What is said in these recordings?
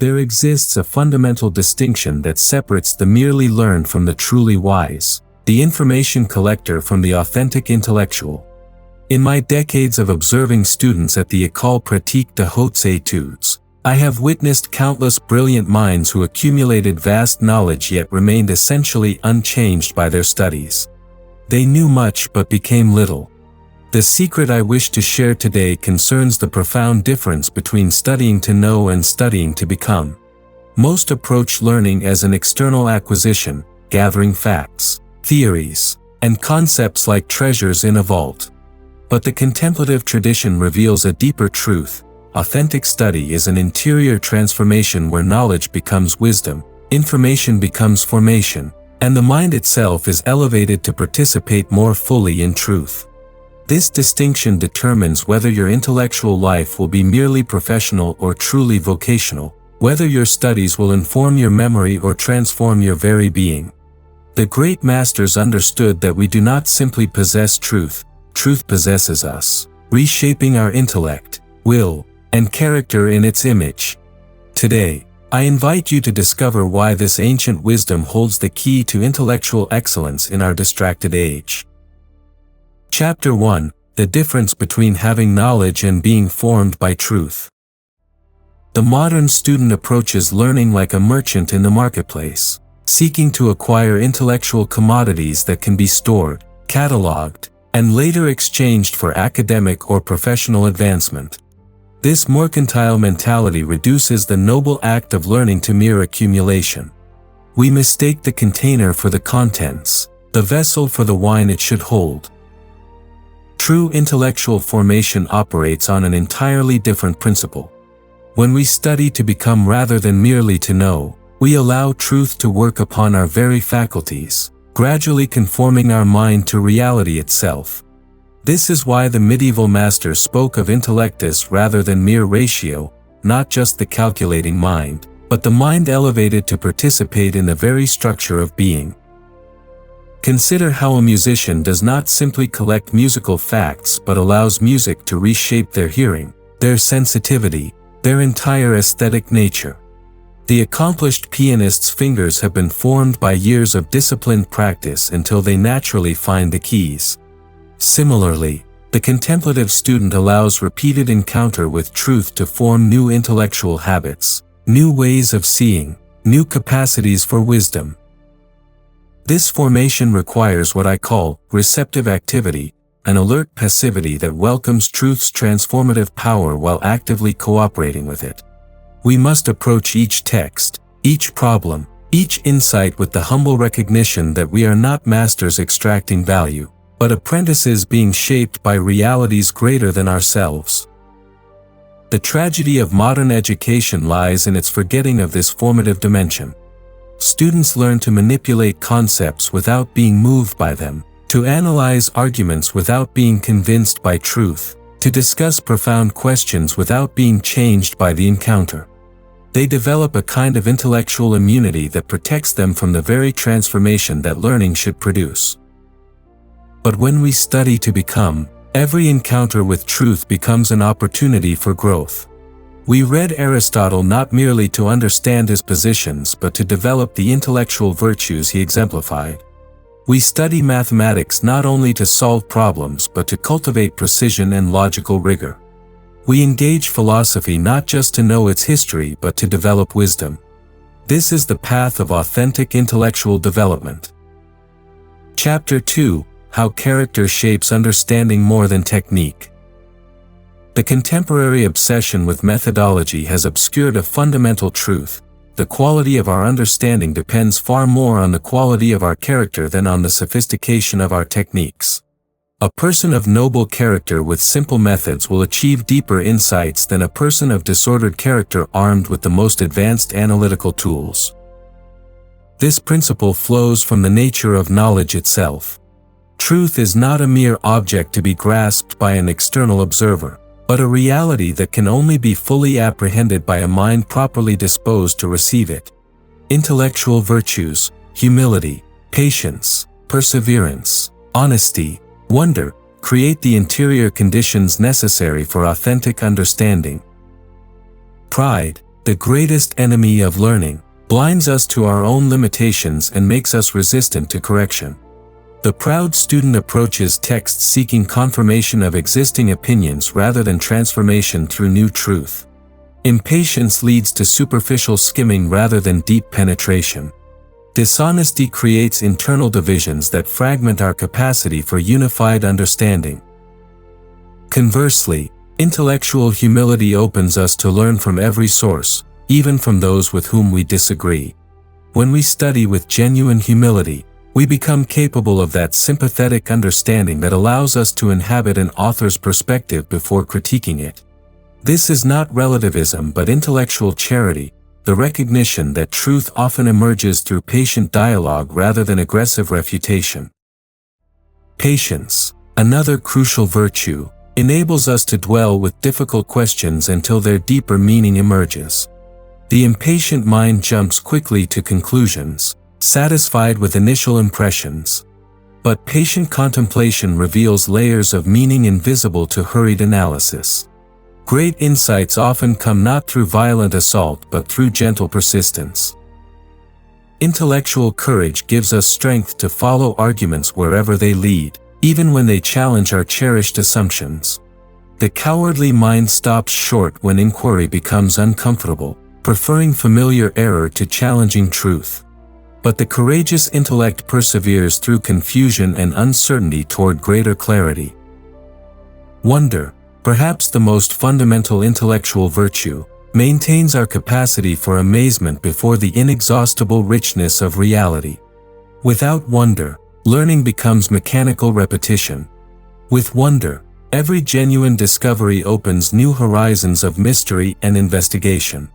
There exists a fundamental distinction that separates the merely learned from the truly wise, the information collector from the authentic intellectual. In my decades of observing students at the École Pratique de Hautes Études, I have witnessed countless brilliant minds who accumulated vast knowledge yet remained essentially unchanged by their studies. They knew much but became little. The secret I wish to share today concerns the profound difference between studying to know and studying to become. Most approach learning as an external acquisition, gathering facts, theories, and concepts like treasures in a vault. But the contemplative tradition reveals a deeper truth. Authentic study is an interior transformation where knowledge becomes wisdom, information becomes formation, and the mind itself is elevated to participate more fully in truth. This distinction determines whether your intellectual life will be merely professional or truly vocational, whether your studies will inform your memory or transform your very being. The great masters understood that we do not simply possess truth, truth possesses us, reshaping our intellect, will, and character in its image. Today, I invite you to discover why this ancient wisdom holds the key to intellectual excellence in our distracted age. Chapter 1: The difference between having knowledge and being formed by truth. The modern student approaches learning like a merchant in the marketplace, seeking to acquire intellectual commodities that can be stored, cataloged, and later exchanged for academic or professional advancement. This mercantile mentality reduces the noble act of learning to mere accumulation. We mistake the container for the contents, the vessel for the wine it should hold. True intellectual formation operates on an entirely different principle. When we study to become rather than merely to know, we allow truth to work upon our very faculties, gradually conforming our mind to reality itself. This is why the medieval masters spoke of intellectus rather than mere ratio, not just the calculating mind, but the mind elevated to participate in the very structure of being. Consider how a musician does not simply collect musical facts but allows music to reshape their hearing, their sensitivity, their entire aesthetic nature. The accomplished pianist's fingers have been formed by years of disciplined practice until they naturally find the keys. Similarly, the contemplative student allows repeated encounter with truth to form new intellectual habits, new ways of seeing, new capacities for wisdom. This formation requires what I call receptive activity, an alert passivity that welcomes truth's transformative power while actively cooperating with it. We must approach each text, each problem, each insight with the humble recognition that we are not masters extracting value, but apprentices being shaped by realities greater than ourselves. The tragedy of modern education lies in its forgetting of this formative dimension. Students learn to manipulate concepts without being moved by them, to analyze arguments without being convinced by truth, to discuss profound questions without being changed by the encounter. They develop a kind of intellectual immunity that protects them from the very transformation that learning should produce. But when we study to become, every encounter with truth becomes an opportunity for growth. We read Aristotle not merely to understand his positions but to develop the intellectual virtues he exemplified. We study mathematics not only to solve problems but to cultivate precision and logical rigor. We engage philosophy not just to know its history but to develop wisdom. This is the path of authentic intellectual development. Chapter 2: How character shapes understanding more than technique. The contemporary obsession with methodology has obscured a fundamental truth. The quality of our understanding depends far more on the quality of our character than on the sophistication of our techniques. A person of noble character with simple methods will achieve deeper insights than a person of disordered character armed with the most advanced analytical tools. This principle flows from the nature of knowledge itself. Truth is not a mere object to be grasped by an external observer, but a reality that can only be fully apprehended by a mind properly disposed to receive it. Intellectual virtues, humility, patience, perseverance, honesty, wonder, create the interior conditions necessary for authentic understanding. Pride, the greatest enemy of learning, blinds us to our own limitations and makes us resistant to correction. The proud student approaches texts seeking confirmation of existing opinions rather than transformation through new truth. Impatience leads to superficial skimming rather than deep penetration. Dishonesty creates internal divisions that fragment our capacity for unified understanding. Conversely, intellectual humility opens us to learn from every source, even from those with whom we disagree. When we study with genuine humility, we become capable of that sympathetic understanding that allows us to inhabit an author's perspective before critiquing it. This is not relativism but intellectual charity, the recognition that truth often emerges through patient dialogue rather than aggressive refutation. Patience, another crucial virtue, enables us to dwell with difficult questions until their deeper meaning emerges. The impatient mind jumps quickly to conclusions, satisfied with initial impressions. But patient contemplation reveals layers of meaning invisible to hurried analysis. Great insights often come not through violent assault but through gentle persistence. Intellectual courage gives us strength to follow arguments wherever they lead, even when they challenge our cherished assumptions. The cowardly mind stops short when inquiry becomes uncomfortable, preferring familiar error to challenging truth. But the courageous intellect perseveres through confusion and uncertainty toward greater clarity. Wonder, perhaps the most fundamental intellectual virtue, maintains our capacity for amazement before the inexhaustible richness of reality. Without wonder, learning becomes mechanical repetition. With wonder, every genuine discovery opens new horizons of mystery and investigation.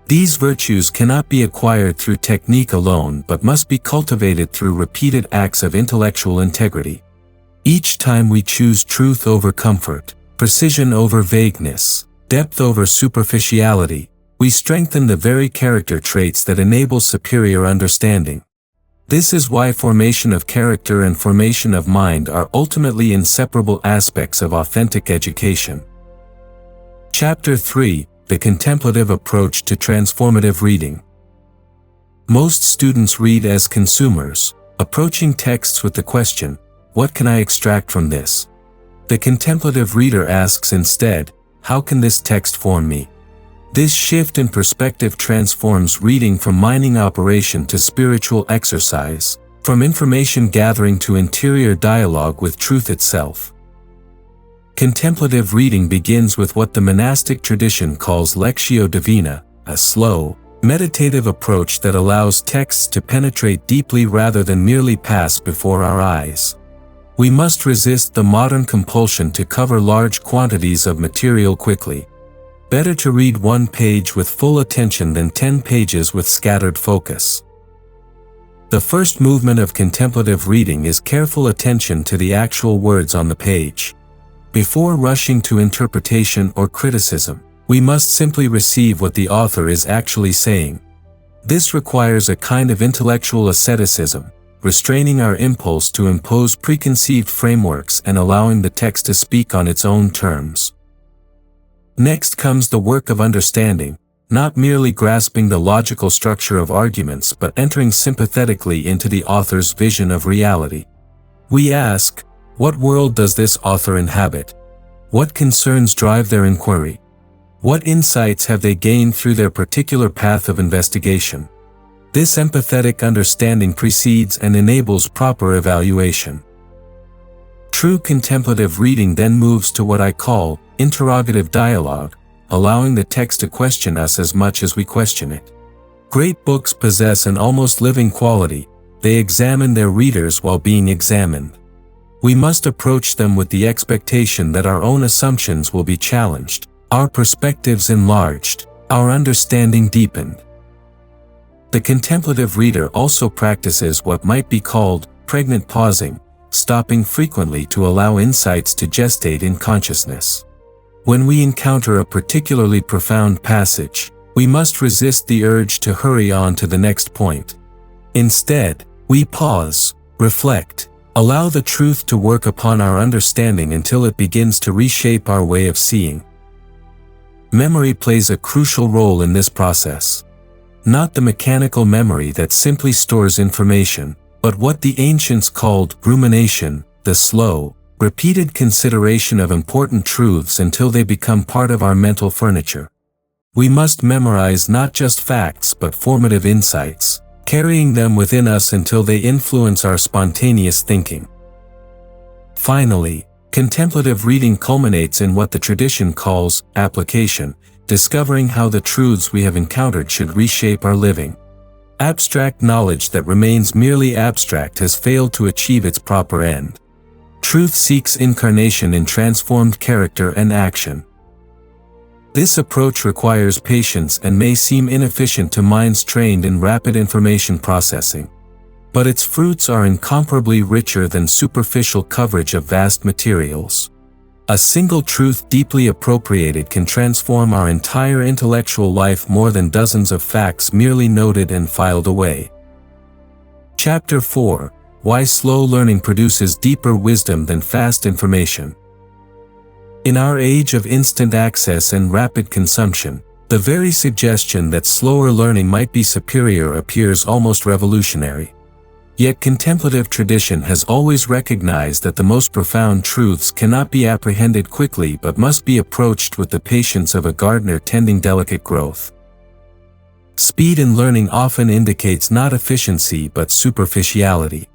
These virtues cannot be acquired through technique alone but must be cultivated through repeated acts of intellectual integrity. Each time we choose truth over comfort, precision over vagueness, depth over superficiality, we strengthen the very character traits that enable superior understanding. This is why formation of character and formation of mind are ultimately inseparable aspects of authentic education. Chapter 3: The Contemplative Approach to Transformative Reading. Most students read as consumers, approaching texts with the question, "What can I extract from this?" The contemplative reader asks instead, "How can this text form me?" This shift in perspective transforms reading from mining operation to spiritual exercise, from information gathering to interior dialogue with truth itself. Contemplative reading begins with what the monastic tradition calls lectio divina, a slow, meditative approach that allows texts to penetrate deeply rather than merely pass before our eyes. We must resist the modern compulsion to cover large quantities of material quickly. Better to read one page with full attention than 10 pages with scattered focus. The first movement of contemplative reading is careful attention to the actual words on the page. Before rushing to interpretation or criticism, we must simply receive what the author is actually saying. This requires a kind of intellectual asceticism, restraining our impulse to impose preconceived frameworks and allowing the text to speak on its own terms. Next comes the work of understanding, not merely grasping the logical structure of arguments but entering sympathetically into the author's vision of reality. We ask, what world does this author inhabit? What concerns drive their inquiry? What insights have they gained through their particular path of investigation? This empathetic understanding precedes and enables proper evaluation. True contemplative reading then moves to what I call interrogative dialogue, allowing the text to question us as much as we question it. Great books possess an almost living quality, they examine their readers while being examined. We must approach them with the expectation that our own assumptions will be challenged, our perspectives enlarged, our understanding deepened. The contemplative reader also practices what might be called pregnant pausing, stopping frequently to allow insights to gestate in consciousness. When we encounter a particularly profound passage, we must resist the urge to hurry on to the next point. Instead, we pause, reflect, allow the truth to work upon our understanding until it begins to reshape our way of seeing. memory plays a crucial role in this process. Not the mechanical memory that simply stores information, but what the ancients called rumination, the slow, repeated consideration of important truths until they become part of our mental furniture. We must memorize not just facts but formative insights, carrying them within us until they influence our spontaneous thinking. Finally, contemplative reading culminates in what the tradition calls application, discovering how the truths we have encountered should reshape our living. Abstract knowledge that remains merely abstract has failed to achieve its proper end. Truth seeks incarnation in transformed character and action. This approach requires patience and may seem inefficient to minds trained in rapid information processing. But its fruits are incomparably richer than superficial coverage of vast materials. A single truth deeply appropriated can transform our entire intellectual life more than dozens of facts merely noted and filed away. Chapter 4: Why Slow Learning Produces Deeper Wisdom Than Fast Information. In our age of instant access and rapid consumption, the very suggestion that slower learning might be superior appears almost revolutionary. Yet contemplative tradition has always recognized that the most profound truths cannot be apprehended quickly but must be approached with the patience of a gardener tending delicate growth. Speed in learning often indicates not efficiency but superficiality.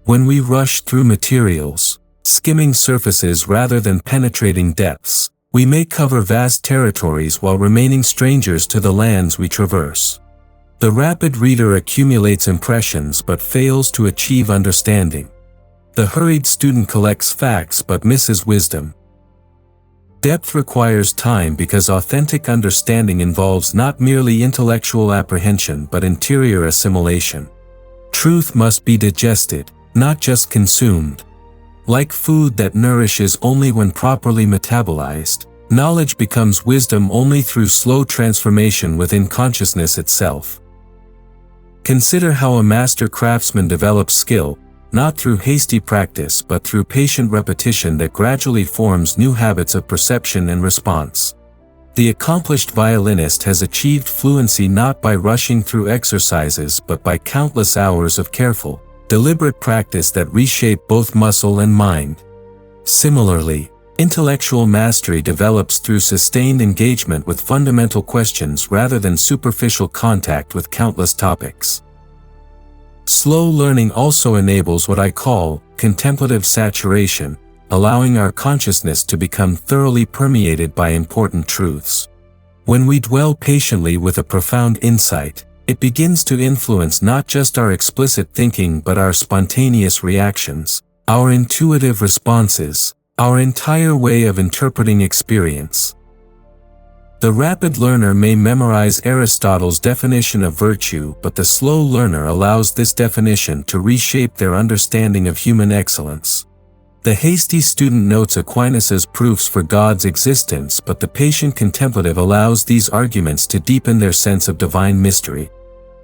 When we rush through materials, skimming surfaces rather than penetrating depths, we may cover vast territories while remaining strangers to the lands we traverse. The rapid reader accumulates impressions but fails to achieve understanding. The hurried student collects facts but misses wisdom. Depth requires time because authentic understanding involves not merely intellectual apprehension but interior assimilation. Truth must be digested, not just consumed. Like food that nourishes only when properly metabolized, knowledge becomes wisdom only through slow transformation within consciousness itself. Consider how a master craftsman develops skill, not through hasty practice but through patient repetition that gradually forms new habits of perception and response. The accomplished violinist has achieved fluency not by rushing through exercises but by countless hours of careful, deliberate practice that reshape both muscle and mind. Similarly, intellectual mastery develops through sustained engagement with fundamental questions rather than superficial contact with countless topics. Slow learning also enables what I call contemplative saturation, allowing our consciousness to become thoroughly permeated by important truths. When we dwell patiently with a profound insight, it begins to influence not just our explicit thinking but our spontaneous reactions, our intuitive responses, our entire way of interpreting experience. The rapid learner may memorize Aristotle's definition of virtue, but the slow learner allows this definition to reshape their understanding of human excellence. The hasty student notes Aquinas's proofs for God's existence, but the patient contemplative allows these arguments to deepen their sense of divine mystery.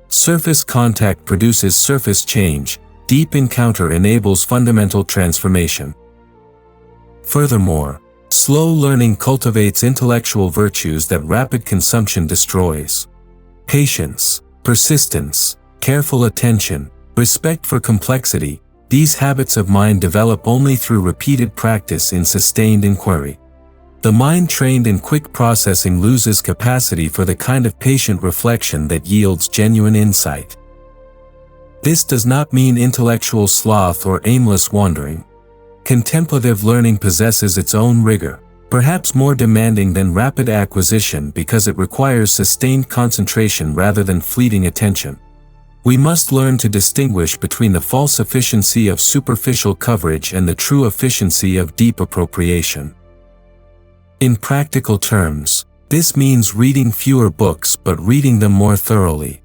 Surface contact produces surface change, deep encounter enables fundamental transformation. Furthermore, slow learning cultivates intellectual virtues that rapid consumption destroys. Patience, persistence, careful attention, respect for complexity, these habits of mind develop only through repeated practice in sustained inquiry. The mind trained in quick processing loses capacity for the kind of patient reflection that yields genuine insight. This does not mean intellectual sloth or aimless wandering. Contemplative learning possesses its own rigor, perhaps more demanding than rapid acquisition because it requires sustained concentration rather than fleeting attention. We must learn to distinguish between the false efficiency of superficial coverage and the true efficiency of deep appropriation. In practical terms, this means reading fewer books but reading them more thoroughly.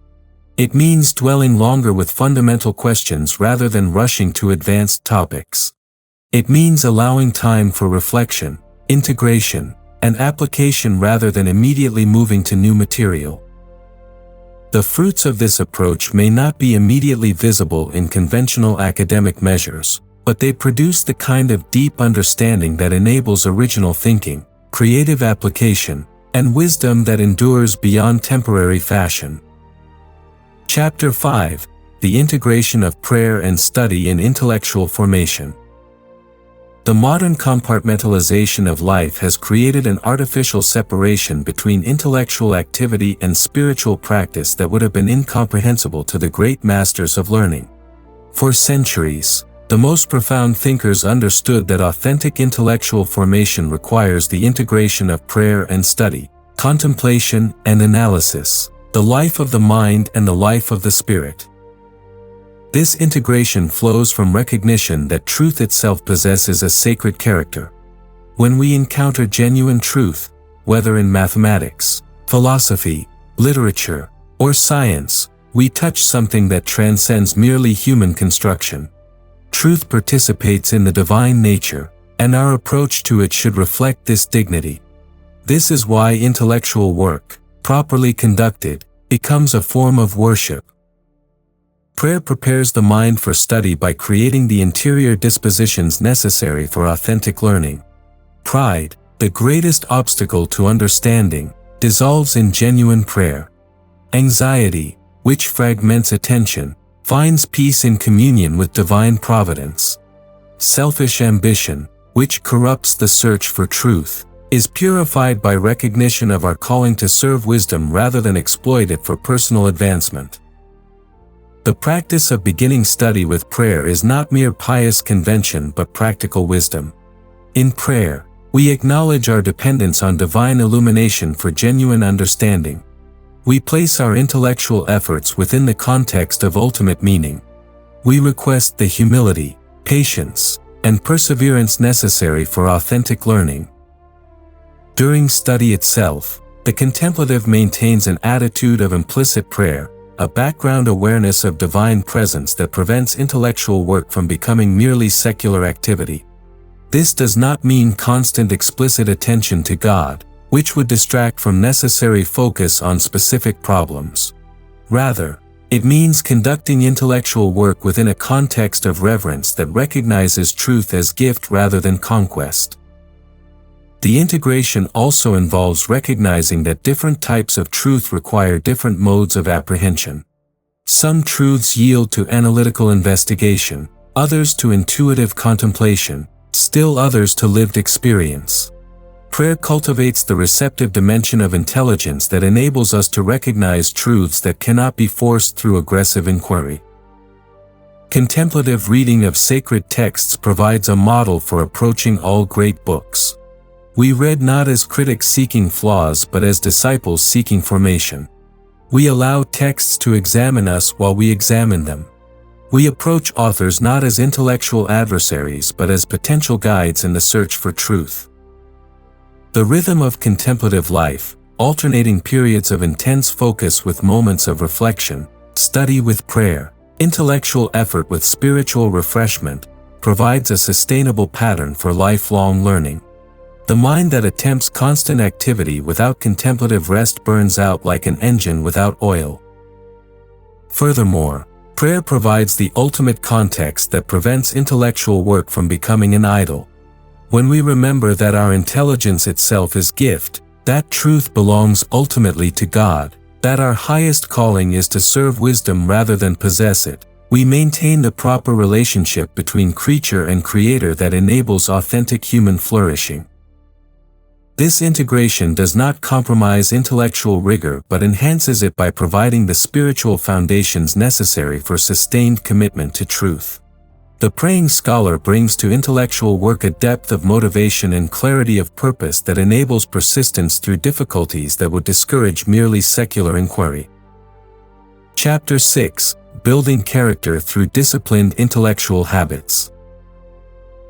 It means dwelling longer with fundamental questions rather than rushing to advanced topics. It means allowing time for reflection, integration, and application rather than immediately moving to new material. The fruits of this approach may not be immediately visible in conventional academic measures, but they produce the kind of deep understanding that enables original thinking, creative application, and wisdom that endures beyond temporary fashion. Chapter 5: The Integration of Prayer and Study in Intellectual Formation. The modern compartmentalization of life has created an artificial separation between intellectual activity and spiritual practice that would have been incomprehensible to the great masters of learning. For centuries, the most profound thinkers understood that authentic intellectual formation requires the integration of prayer and study, contemplation and analysis, the life of the mind and the life of the spirit. This integration flows from recognition that truth itself possesses a sacred character. When we encounter genuine truth, whether in mathematics, philosophy, literature, or science, we touch something that transcends merely human construction. Truth participates in the divine nature, and our approach to it should reflect this dignity. This is why intellectual work, properly conducted, becomes a form of worship. Prayer prepares the mind for study by creating the interior dispositions necessary for authentic learning. Pride, the greatest obstacle to understanding, dissolves in genuine prayer. Anxiety, which fragments attention, finds peace in communion with divine providence. Selfish ambition, which corrupts the search for truth, is purified by recognition of our calling to serve wisdom rather than exploit it for personal advancement. The practice of beginning study with prayer is not mere pious convention but practical wisdom. In prayer, we acknowledge our dependence on divine illumination for genuine understanding. We place our intellectual efforts within the context of ultimate meaning. We request the humility, patience, and perseverance necessary for authentic learning. During study itself, the contemplative maintains an attitude of implicit prayer, a background awareness of divine presence that prevents intellectual work from becoming merely secular activity. This does not mean constant explicit attention to God, which would distract from necessary focus on specific problems. Rather, it means conducting intellectual work within a context of reverence that recognizes truth as gift rather than conquest. The integration also involves recognizing that different types of truth require different modes of apprehension. Some truths yield to analytical investigation, others to intuitive contemplation, still others to lived experience. Prayer cultivates the receptive dimension of intelligence that enables us to recognize truths that cannot be forced through aggressive inquiry. Contemplative reading of sacred texts provides a model for approaching all great books. We read not as critics seeking flaws but as disciples seeking formation. We allow texts to examine us while we examine them. We approach authors not as intellectual adversaries but as potential guides in the search for truth. The rhythm of contemplative life, alternating periods of intense focus with moments of reflection, study with prayer, intellectual effort with spiritual refreshment, provides a sustainable pattern for lifelong learning. The mind that attempts constant activity without contemplative rest burns out like an engine without oil. Furthermore, prayer provides the ultimate context that prevents intellectual work from becoming an idol. When we remember that our intelligence itself is gift, that truth belongs ultimately to God, that our highest calling is to serve wisdom rather than possess it, we maintain the proper relationship between creature and creator that enables authentic human flourishing. This integration does not compromise intellectual rigor but enhances it by providing the spiritual foundations necessary for sustained commitment to truth. The praying scholar brings to intellectual work a depth of motivation and clarity of purpose that enables persistence through difficulties that would discourage merely secular inquiry. Chapter 6: Building Character Through Disciplined Intellectual Habits.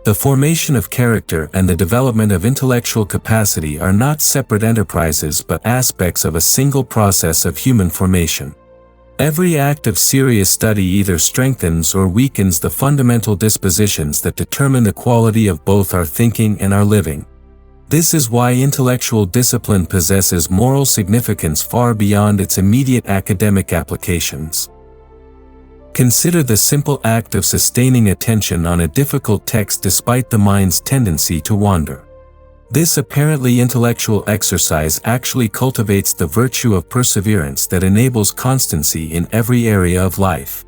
The formation of character and the development of intellectual capacity are not separate enterprises but aspects of a single process of human formation. Every act of serious study either strengthens or weakens the fundamental dispositions that determine the quality of both our thinking and our living. This is why intellectual discipline possesses moral significance far beyond its immediate academic applications. Consider the simple act of sustaining attention on a difficult text despite the mind's tendency to wander. This apparently intellectual exercise actually cultivates the virtue of perseverance that enables constancy in every area of life.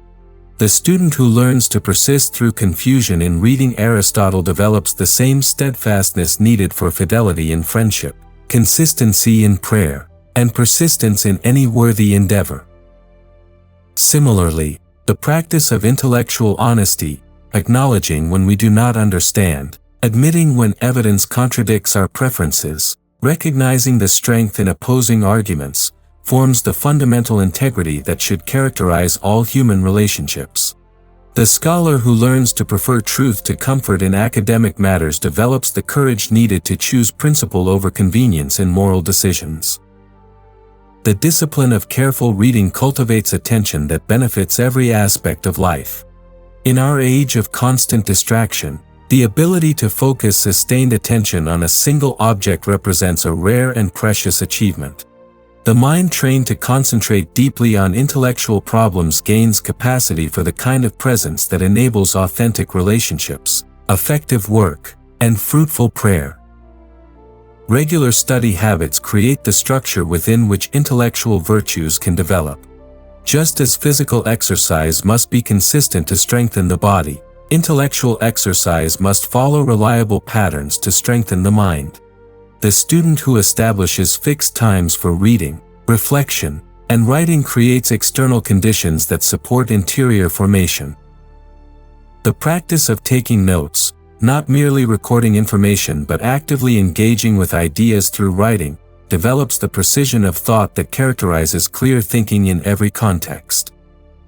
The student who learns to persist through confusion in reading Aristotle develops the same steadfastness needed for fidelity in friendship, consistency in prayer, and persistence in any worthy endeavor. Similarly, the practice of intellectual honesty, acknowledging when we do not understand, admitting when evidence contradicts our preferences, recognizing the strength in opposing arguments, forms the fundamental integrity that should characterize all human relationships. The scholar who learns to prefer truth to comfort in academic matters develops the courage needed to choose principle over convenience in moral decisions. The discipline of careful reading cultivates attention that benefits every aspect of life. In our age of constant distraction, the ability to focus sustained attention on a single object represents a rare and precious achievement. The mind trained to concentrate deeply on intellectual problems gains capacity for the kind of presence that enables authentic relationships, effective work, and fruitful prayer. Regular study habits create the structure within which intellectual virtues can develop. Just as physical exercise must be consistent to strengthen the body, intellectual exercise must follow reliable patterns to strengthen the mind. The student who establishes fixed times for reading, reflection, and writing creates external conditions that support interior formation. The practice of taking notes, not merely recording information but actively engaging with ideas through writing, develops the precision of thought that characterizes clear thinking in every context.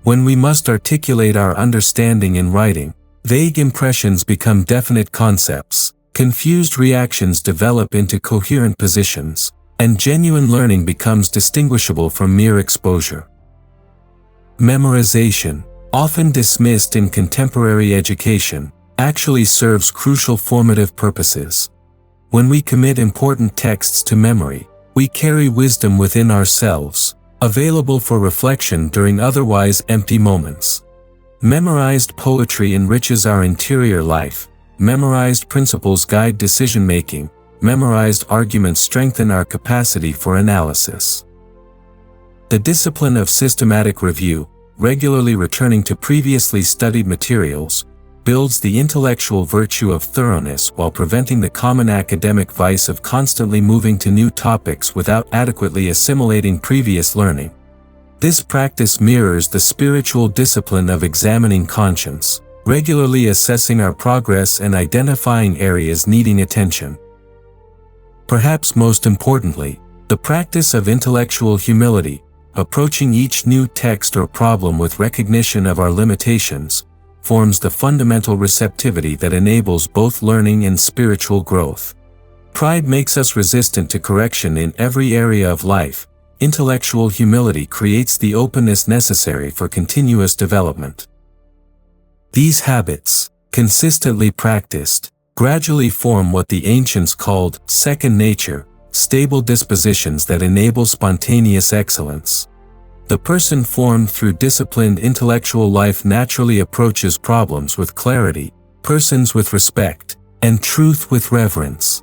When we must articulate our understanding in writing, vague impressions become definite concepts, confused reactions develop into coherent positions, and genuine learning becomes distinguishable from mere exposure. Memorization, often dismissed in contemporary education, actually serves crucial formative purposes. When we commit important texts to memory, we carry wisdom within ourselves, available for reflection during otherwise empty moments. Memorized poetry enriches our interior life, memorized principles guide decision-making, memorized arguments strengthen our capacity for analysis. The discipline of systematic review, regularly returning to previously studied materials, builds the intellectual virtue of thoroughness while preventing the common academic vice of constantly moving to new topics without adequately assimilating previous learning. This practice mirrors the spiritual discipline of examining conscience, regularly assessing our progress and identifying areas needing attention. Perhaps most importantly, the practice of intellectual humility, approaching each new text or problem with recognition of our limitations, forms the fundamental receptivity that enables both learning and spiritual growth. Pride makes us resistant to correction in every area of life. Intellectual humility creates the openness necessary for continuous development. These habits, consistently practiced, gradually form what the ancients called second nature, stable dispositions that enable spontaneous excellence. The person formed through disciplined intellectual life naturally approaches problems with clarity, persons with respect, and truth with reverence.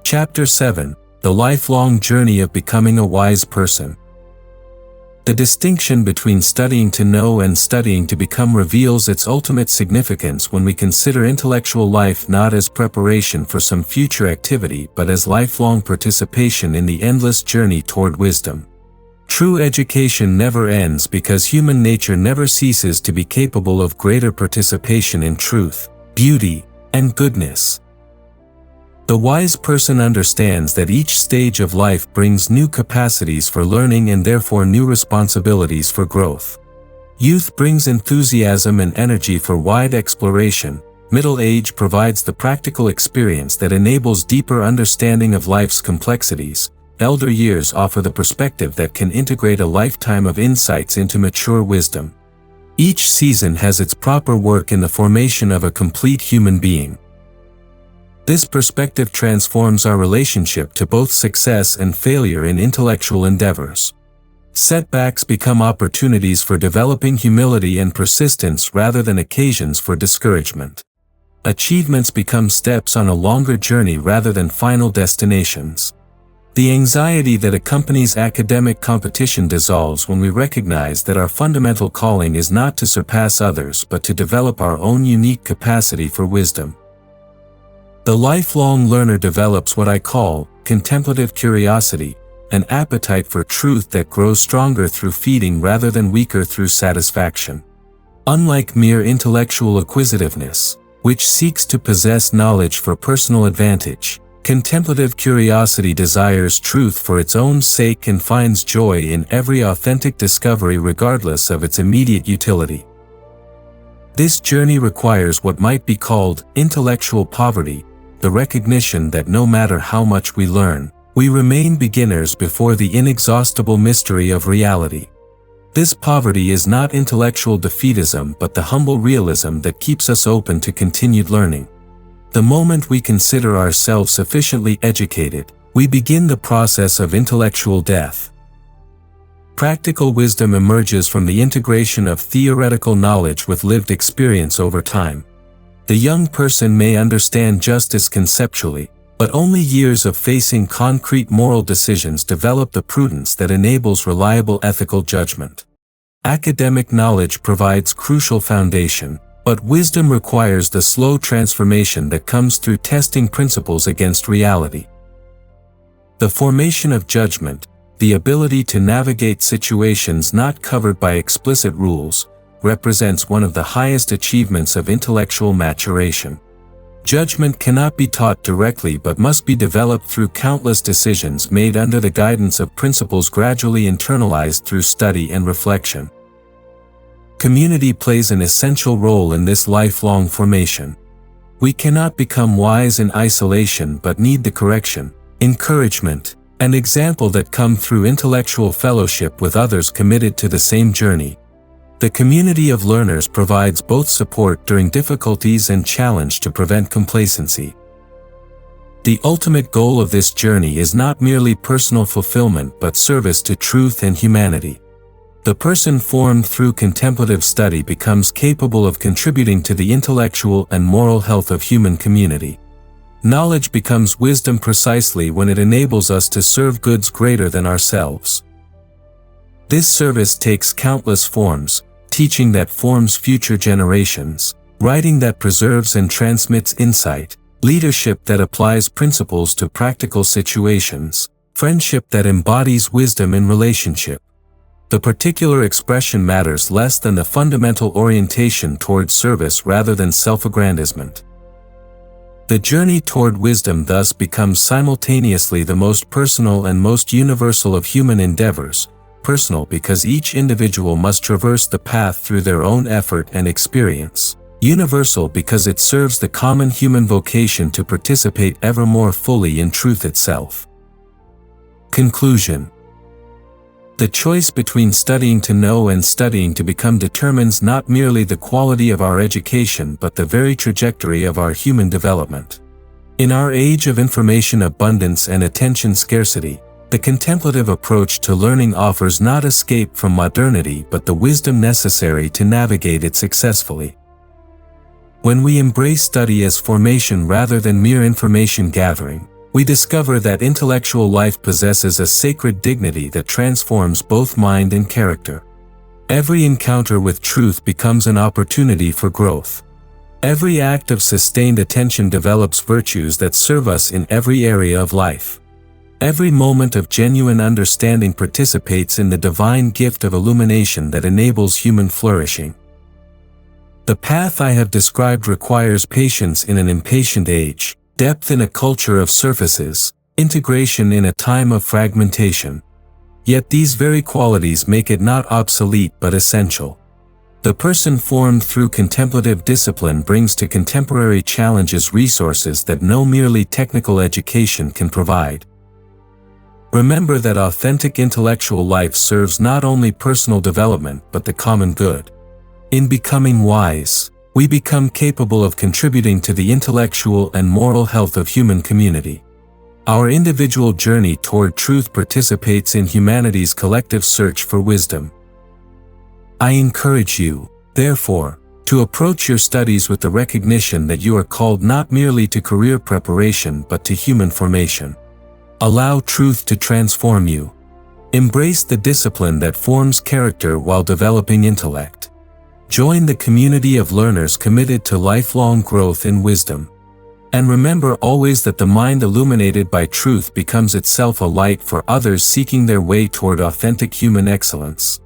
Chapter 7: The Lifelong Journey of Becoming a Wise Person. The distinction between studying to know and studying to become reveals its ultimate significance when we consider intellectual life not as preparation for some future activity but as lifelong participation in the endless journey toward wisdom. True education never ends because human nature never ceases to be capable of greater participation in truth, beauty, and goodness. The wise person understands that each stage of life brings new capacities for learning and therefore new responsibilities for growth. Youth brings enthusiasm and energy for wide exploration. Middle age provides the practical experience that enables deeper understanding of life's complexities. Elder years offer the perspective that can integrate a lifetime of insights into mature wisdom. Each season has its proper work in the formation of a complete human being. This perspective transforms our relationship to both success and failure in intellectual endeavors. Setbacks become opportunities for developing humility and persistence rather than occasions for discouragement. Achievements become steps on a longer journey rather than final destinations. The anxiety that accompanies academic competition dissolves when we recognize that our fundamental calling is not to surpass others but to develop our own unique capacity for wisdom. The lifelong learner develops what I call contemplative curiosity, an appetite for truth that grows stronger through feeding rather than weaker through satisfaction. Unlike mere intellectual acquisitiveness, which seeks to possess knowledge for personal advantage, contemplative curiosity desires truth for its own sake and finds joy in every authentic discovery regardless of its immediate utility. This journey requires what might be called intellectual poverty, the recognition that no matter how much we learn, we remain beginners before the inexhaustible mystery of reality. This poverty is not intellectual defeatism but the humble realism that keeps us open to continued learning. The moment we consider ourselves sufficiently educated, we begin the process of intellectual death. Practical wisdom emerges from the integration of theoretical knowledge with lived experience over time. The young person may understand justice conceptually, but only years of facing concrete moral decisions develop the prudence that enables reliable ethical judgment. Academic knowledge provides crucial foundation, but wisdom requires the slow transformation that comes through testing principles against reality. The formation of judgment, the ability to navigate situations not covered by explicit rules, represents one of the highest achievements of intellectual maturation. Judgment cannot be taught directly but must be developed through countless decisions made under the guidance of principles gradually internalized through study and reflection. Community plays an essential role in this lifelong formation. We cannot become wise in isolation but need the correction, encouragement, and example that come through intellectual fellowship with others committed to the same journey. The community of learners provides both support during difficulties and challenge to prevent complacency. The ultimate goal of this journey is not merely personal fulfillment but service to truth and humanity. The person formed through contemplative study becomes capable of contributing to the intellectual and moral health of human community. Knowledge becomes wisdom precisely when it enables us to serve goods greater than ourselves. This service takes countless forms: teaching that forms future generations, writing that preserves and transmits insight, leadership that applies principles to practical situations, friendship that embodies wisdom in relationship. The particular expression matters less than the fundamental orientation toward service rather than self-aggrandizement. The journey toward wisdom thus becomes simultaneously the most personal and most universal of human endeavors. Personal because each individual must traverse the path through their own effort and experience. Universal because it serves the common human vocation to participate ever more fully in truth itself. Conclusion. The choice between studying to know and studying to become determines not merely the quality of our education but the very trajectory of our human development. In our age of information abundance and attention scarcity, the contemplative approach to learning offers not escape from modernity but the wisdom necessary to navigate it successfully. When we embrace study as formation rather than mere information gathering, we discover that intellectual life possesses a sacred dignity that transforms both mind and character. Every encounter with truth becomes an opportunity for growth. Every act of sustained attention develops virtues that serve us in every area of life. Every moment of genuine understanding participates in the divine gift of illumination that enables human flourishing. The path I have described requires patience in an impatient age, depth in a culture of surfaces, integration in a time of fragmentation. Yet these very qualities make it not obsolete but essential. The person formed through contemplative discipline brings to contemporary challenges resources that no merely technical education can provide. Remember that authentic intellectual life serves not only personal development but the common good. In becoming wise, we become capable of contributing to the intellectual and moral health of human community. Our individual journey toward truth participates in humanity's collective search for wisdom. I encourage you, therefore, To approach your studies with the recognition that you are called not merely to career preparation but to human formation. Allow truth to transform you. Embrace the discipline that forms character while developing intellect. Join the community of learners committed to lifelong growth in wisdom. And remember always that the mind illuminated by truth becomes itself a light for others seeking their way toward authentic human excellence.